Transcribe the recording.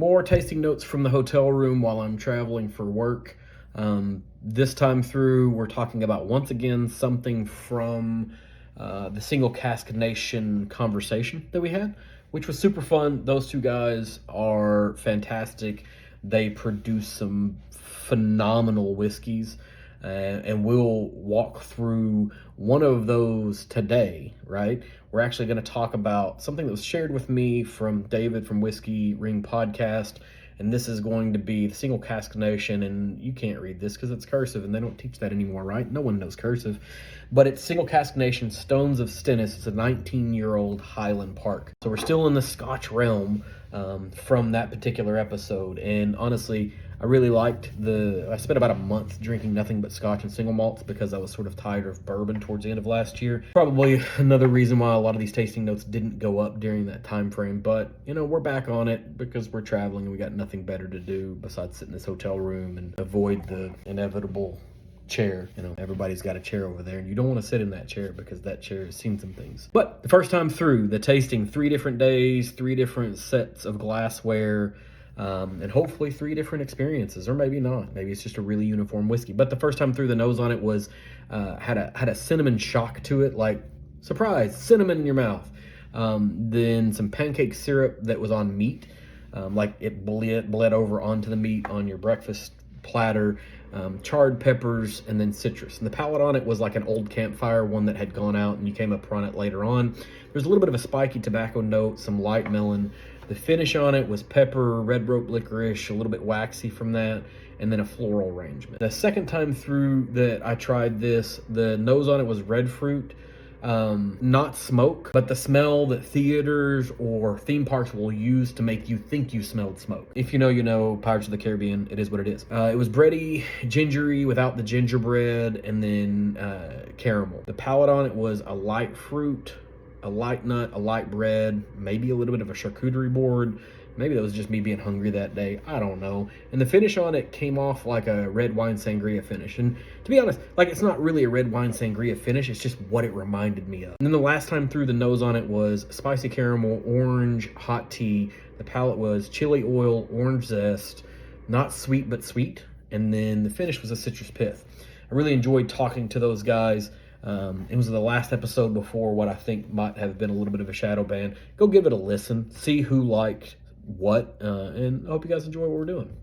more tasting notes from the hotel room while I'm traveling for work. This time through, we're talking about, once again, something from the Single Cask Nation conversation that we had, which was super fun. Those two guys are fantastic. They produce some phenomenal whiskeys. And we'll walk through one of those today, right? We're actually going to talk about something that was shared with me from David from Whiskey Ring Podcast, and this is going to be the Single Cask Nation, and you can't read this because it's cursive, and they don't teach that anymore, right? No one knows cursive. But it's Single Cask Nation Stones of Stennis. It's a 19-year-old Highland Park. So we're still in the Scotch realm from that particular episode, and honestly, I really liked I spent about a month drinking nothing but Scotch and single malts because I was sort of tired of bourbon towards the end of last year. Probably another reason why a lot of these tasting notes didn't go up during that time frame. But, you know, we're back on it because we're traveling and we got nothing better to do besides sit in this hotel room and avoid the inevitable chair. You know, everybody's got a chair over there and you don't want to sit in that chair because that chair has seen some things. But the first time through the tasting, 3 different days, 3 different sets of glassware, and hopefully 3 different experiences, or maybe not. Maybe it's just a really uniform whiskey. But the first time through, the nose on it was had a cinnamon shock to it, like surprise, cinnamon in your mouth. Then some pancake syrup that was on meat, like it bled over onto the meat on your breakfast platter. Charred peppers, and then citrus. And the palate on it was like an old campfire, one that had gone out and you came up on it later on. There's a little bit of a spiky tobacco note, some light melon. The finish on it was pepper, red rope licorice, a little bit waxy from that, and then a floral arrangement. The second time through that I tried this, the nose on it was red fruit. Not smoke, but the smell that theaters or theme parks will use to make you think you smelled smoke. If you know, you know. Pirates of the Caribbean, it is what it is. It was bready, gingery without the gingerbread, and then caramel. The palate on it was a light fruit, a light nut, a light bread, maybe a little bit of a charcuterie board. Maybe that was just me being hungry that day. I don't know. And the finish on it came off like a red wine sangria finish. And to be honest, like, it's not really a red wine sangria finish. It's just what it reminded me of. And then the last time through, the nose on it was spicy caramel, orange, hot tea. The palate was chili oil, orange zest, not sweet, but sweet. And then the finish was a citrus pith. I really enjoyed talking to those guys. It was the last episode before what I think might have been a little bit of a shadow ban. Go give it a listen. See who liked what, and I hope you guys enjoy what we're doing.